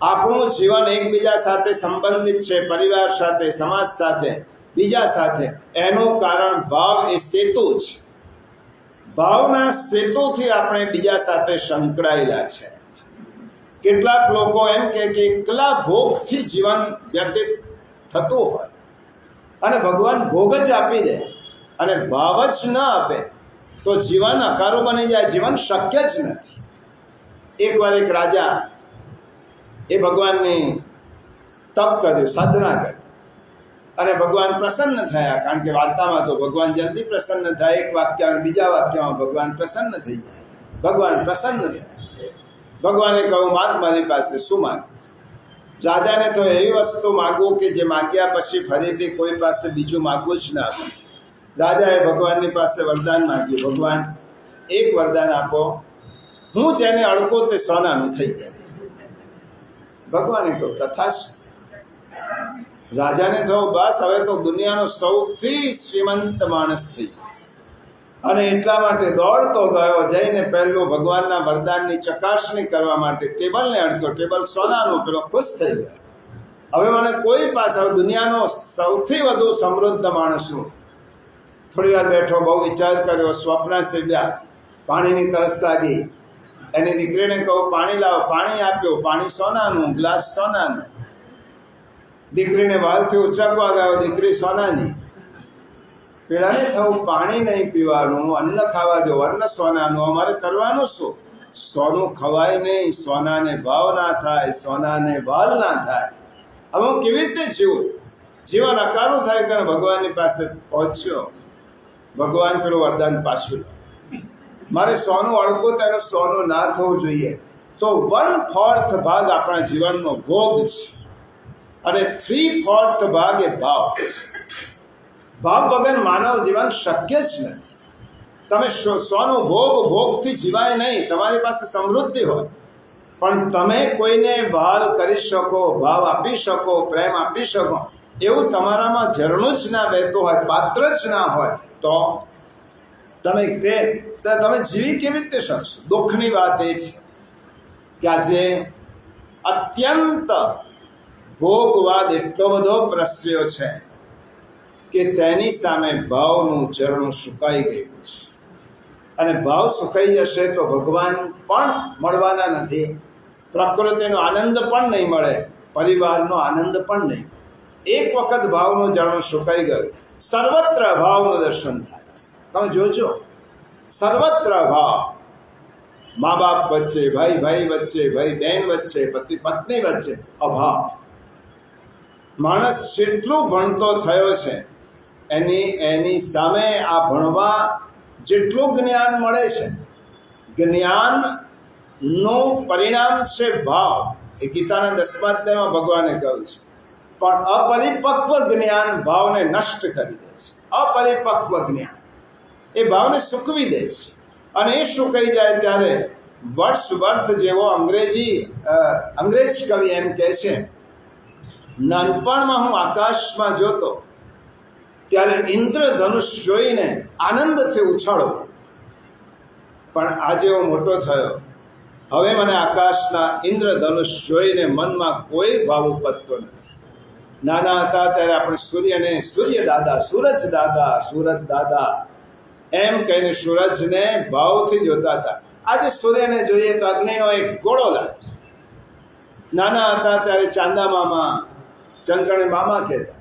આપણું જીવન એકબીજા સાથે સંબંધિત છે, પરિવાર સાથે, સમાજ સાથે, બીજા સાથે. એનું કારણ ભાવ એ સેતુ છે. ભાવના સેતુથી આપણે બીજા સાથે સંકળાયેલા છે. કેટલાક લોકો એમ કે એકલા ભોગથી જીવન વ્યતીત થતું હોય અને ભગવાન ભોગ જ આપી દે અને ભાવ જ ન આપે તો જીવન અકારું બની જાય, જીવન શક્ય જ નથી. એકવાર એક રાજા એ ભગવાનની તપ કર્યું, સાધના કરી, અને ભગવાન પ્રસન્ન થયા. કારણ કે વાર્તામાં તો ભગવાન જલ્દી પ્રસન્ન થાય. એક વાક્ય અને બીજા વાક્યમાં ભગવાન પ્રસન્ન થઈ જાય. ભગવાન પ્રસન્ન થયા. ભગવાને કહ્યું, માગ મારી પાસે શું માગ? રાજાને તો એવી વસ્તુ માગવું કે જે માગ્યા પછી ફરીથી કોઈ પાસે બીજું માગવું જ ના આવે. રાજાએ ભગવાનની પાસે વરદાન માગ્યું, ભગવાન એક વરદાન આપો, હું જેને અડકો તે સોનાનું થઈ જાય. ભગવાને કહ્યું, તથાસ્તુ. રાજાને થયું, બસ હવે તો દુનિયાનો સૌથી શ્રીમંત માણસ થઈ જશે. અને એટલા માટે દોડતો ગયો, જઈને પહેલું ભગવાનના વરદાનની ચકાસણી કરવા માટે ટેબલને અડક્યો. ટેબલ સોનાનું. પેલો ખુશ થઈ ગયો, હવે મને કોઈ પાસે, હવે દુનિયાનો સૌથી વધુ સમૃદ્ધ માણસ હું. થોડી વાર બેઠો, બહુ વિચાર કર્યો, સ્વપ્ન સેવ્યા, પાણીની તરસ લાગી. એની દીકરીને કહું, પાણી લાવો. પાણી આપ્યું, પાણી સોનાનું, ગ્લાસ સોનાનું. દીકરીને વાલથી ઉચકવા ગયો, દીકરી સોનાની. પેલાને થયું, પાણી નહીં પીવાનું, અન્ન ખાવા દો, અન્ન સોનાનું, અમારે કરવાનું શું? સોનું ખવાય નહીં, સોનાને ભાવ ના થાય, સોનાને ભાલ ના થાય. હવે હું કેવી રીતે જીવું? જીવન અકારું થાય કે ભગવાનની પાસે પહોંચ્યો. ભગવાન પેલું વરદાન પાછું. મારે 100નું અડકો તેનું 100નું ના થવું જોઈએ. તો 1/4 ભાગ આપણા જીવનનો ભોગ છે અને 3/4 ભાગ એ ભાવ છે. ભાવ વગર માનવ જીવન શક્ય જ નથી. તમે 100નું ભોગથી જીવાય નહીં. તમારી પાસે સમૃદ્ધિ હોય પણ તમે કોઈને વહાલ કરી શકો, ભાવ આપી શકો, પ્રેમ આપી શકો, એવું તમારામાં ઝરણું જ ના વહેતું હોય, પાત્ર જ ના હોય, તો તમે જીવી કેવી રીતે શકશો? દુઃખની વાત એ છે કે આજે અત્યંત ભોગવાદ એટલો બધો પ્રસર્યો છે કે તેની સામે ભાવનું ઝરણું સુકાઈ ગયું છે. અને ભાવ સુકાઈ જશે તો ભગવાન પણ મળવાના નથી, પ્રકૃતિનો આનંદ પણ નહીં મળે, પરિવારનો આનંદ પણ નહીં. એક વખત ભાવનું ઝરણું સુકાઈ ગયું, સર્વત્ર ભાવનું દર્શન થાય છે. તમે જોજો, સર્વત્ર ભાવ. મા બાપ વચ્ચે, ભાઈ ભાઈ વચ્ચે, ભાઈ બહેન વચ્ચે, પતિ પત્ની વચ્ચે અભાવ. માણસ જેટલું ભણતો થયો છે એની સામે આ ભણવા જેટલું જ્ઞાન મળે છે, જ્ઞાનનું પરિણામ છે ભાવ. એ ગીતાના 10મા અધ્યાયમાં ભગવાને કહ્યું છે. પણ અપરિપક્વ જ્ઞાન ભાવને નષ્ટ કરી દે છે. અપરિપક્વ જ્ઞાન એ ભાવને સૂકવી દે છે. અને એ સુકાઈ જાય ત્યારે વર્ષ જેવો અંગ્રેજ કવિ એમ કહે છે, નાનપણમાં હું આકાશમાં જોતો ત્યારે ઇન્દ્રધનુષ જોઈને આનંદથી ઉછાળો, પણ આજે હું મોટો થયો, હવે મને આકાશના ઇન્દ્રધનુષ જોઈને મનમાં કોઈ ભાવ ઉપજતો નથી. નાના હતા ત્યારે આપણે સૂર્યને સૂર્ય દાદા, સૂરજ દાદા એમ કહીને સૂરજને ભાવથી જોતા હતા. આજે સૂર્યને જોઈએ તો અગ્નિનો એક ગોળો લાગે. નાના હતા ત્યારે ચાંદા મામા, ચંદ્રને મામા કહેતા.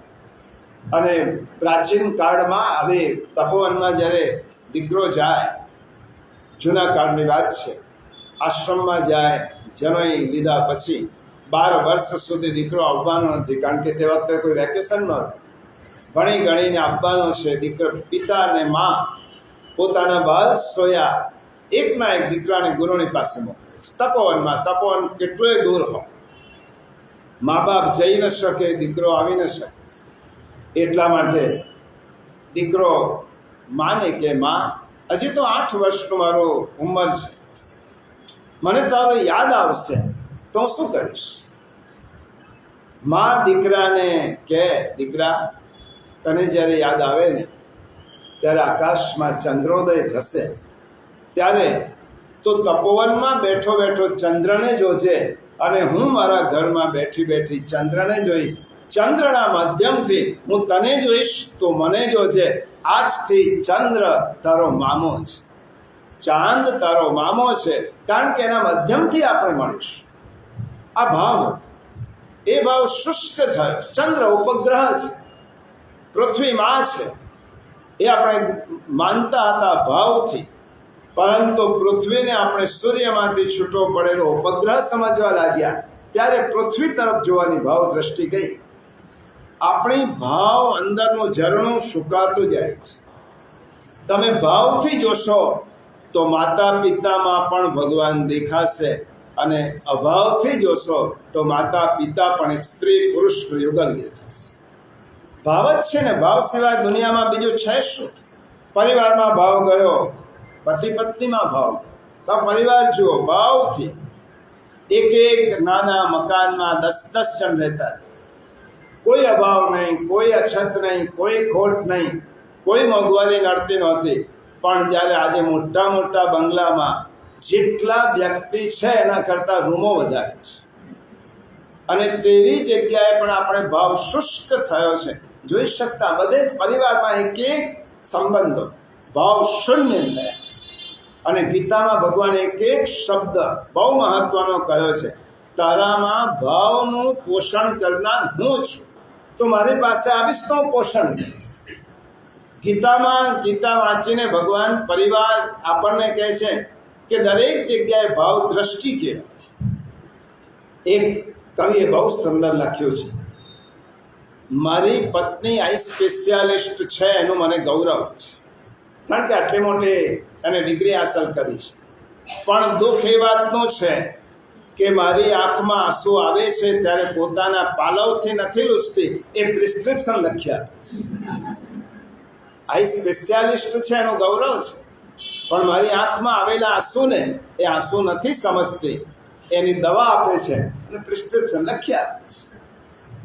અને પ્રાચીન કાળમાં હવે તપોવનમાં જ્યારે દીકરો જાય, જૂના કાળની વાત છે, આશ્રમમાં જાય, જનોઈ લીધા પછી 12 વર્ષ સુધી દીકરો આવવાનો નથી, કારણ કે તે વખતે કોઈ વેકેશન નહોતું. ગણીને આપવાનો છે. પિતા અને મા પોતાના બાળ સોયા એકના એક દીકરાને ગુરુની પાસે મોકલે છે. તપોવન કેટલોય દૂર હોય, મા બાપ જઈ ન શકે, દીકરો આવી ન શકે. એટલા માટે દીકરો માને કે માં, હજી તો 8 વર્ષનું મારું ઉંમર છે, મને તારો યાદ આવશે તો શું કરીશ? માં દીકરાને કહે, દીકરા તને જ્યારે યાદ આવે ને ત્યારે આકાશમાં ચંદ્રોદય થશે, ત્યારે તો તપોવનમાં બેઠો ચંદ્રને જોજે, અને હું મારા ઘરમાં બેઠી ચંદ્રને જોઈશ. ચંદ્રના માધ્યમથી હું તને જોઈશ તો મને જોજે. આજથી ચંદ્ર તારો મામો છે, ચાંદ તારો મામો છે, કારણ કે એના માધ્યમથી આપણે મળીશું. આ ભાવ હતો. એ ભાવ શુષ્ક થયો. ચંદ્ર ઉપગ્રહ છે, પૃથ્વી માં છે, એ આપણે માનતા હતા ભાવથી, પરંતુ પૃથ્વીને આપણે સૂર્યમાંથી છૂટો પડેલો ઉપગ્રહ સમજવા લાગ્યા ત્યારે પૃથ્વી તરફ જોવાની ભાવ દ્રષ્ટિ ગઈ. આપણી ભાવ અંદરનું ઝરણું સુકાતું જાય છે. તમે ભાવથી જોશો તો માતા પિતામાં પણ ભગવાન દેખાશે, અને અભાવથી જોશો તો માતા પિતા પણ એક સ્ત્રી પુરુષનું યુગલ દેખાશે. ભાવ જ છે ને, ભાવ સિવાય દુનિયામાં બીજું છે શું? પરિવારમાં ભાવ ગયો, પતિ પત્નીમાં ભાવ ગયો, તો પરિવાર જુઓ ભાવથી. એક નાના મકાનમાં 10 જણ રહેતા, કોઈ અભાવ નહીં, કોઈ અછત નહીં, કોઈ ખોટ નહીં, કોઈ મોંઘવારી નડતી નહોતી. પણ જ્યારે આજે મોટા બંગલામાં જેટલા વ્યક્તિ છે એના કરતાં રૂમો વધારે છે, અને તેવી જગ્યાએ પણ આપણે ભાવ શુષ્ક થયો છે. જોઈ શકતા બધે જ પરિવારમાં એક સંબંધો ભાવ શૂન્ય થયા છે. અને ગીતામાં ભગવાન એક શબ્દ બહુ મહત્વનો કહ્યો છે, તારામાં ભાવનું પોષણ કરનાર હું છું, તો મારી પાસે આવીશ તો પોષણ કરીશ. ગીતા વાંચીને ભગવાન પરિવાર આપણને કહે છે કે દરેક જગ્યાએ ભાવ દ્રષ્ટિ કહેવાય છે. એક કવિએ બહુ સુંદર લખ્યું છે, મારી પત્ની આઈ સ્પેશિયાલિસ્ટ છે એનું મને ગૌરવ છે, કારણ કે આટલી મોટી અને ડિગ્રી હાંસલ કરી છે, પણ દુઃખ એ વાતનું છે કે મારી આંખમાં આંસુ આવે છે ત્યારે પોતાના પાલવથી નથી લૂછતી, એ પ્રિસ્ક્રિપ્શન લખી આપે છે. આ સ્પેશિયાલિસ્ટ છે, એનું ગૌરવ છે, પણ મારી આંખમાં આવેલા આંસુને એ આંસુ નથી સમજતી, એની દવા આપે છે અને પ્રિસ્ક્રિપ્શન લખી આપે છે.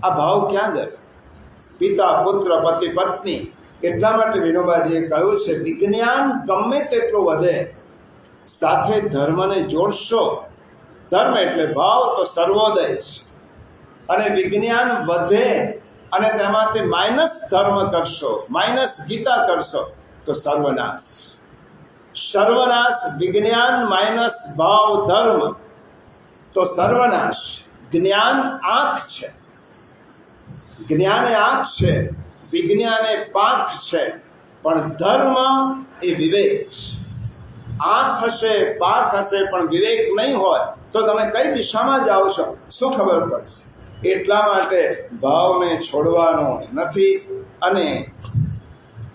આ ભાવ ક્યાં ગયો? પિતા પુત્ર પતિ પત્ની. એટલા માટે વિનોબાજીએ કહ્યું છે વિજ્ઞાન ગમે તેટલું વધે, સાથે ધર્મને જોડશો. ધર્મ એટલે ભાવ, તો સર્વોદય છે. અને વિજ્ઞાન વધે અને તેમાંથી માઇનસ ધર્મ કરશો, માઇનસ ગીતા કરશો, તો સર્વનાશ. સર્વનાશ વિજ્ઞાન માઇનસ ભાવ ધર્મ, તો સર્વનાશ. જ્ઞાન આંખ છે, જ્ઞાન એ આંખ છે, વિજ્ઞાન એ પાંખ છે, પણ ધર્મ એ વિવેક છે. આંખ હશે, પાંખ હશે, પણ વિવેક નહીં હોય તો તમે કઈ દિશામાં જાઓ છો શું ખબર પડશે? એટલા માટે ભાવને છોડવાનો નથી. અને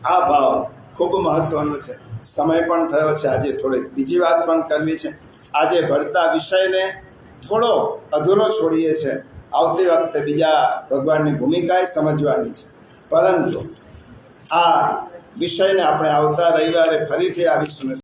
આ ભાવ ખૂબ મહત્વનો છે. સમય પણ થયો છે, આજે થોડીક બીજી વાત પણ કરવી છે. આજે ભણતા વિષયને થોડો અધૂરો છોડીએ છીએ, આવતી વખતે બીજા ભગવાનની ભૂમિકાએ સમજવાની છે. પરંતુ આ વિષયને આપણે આવતા રવિવારે ફરીથી આવીશું.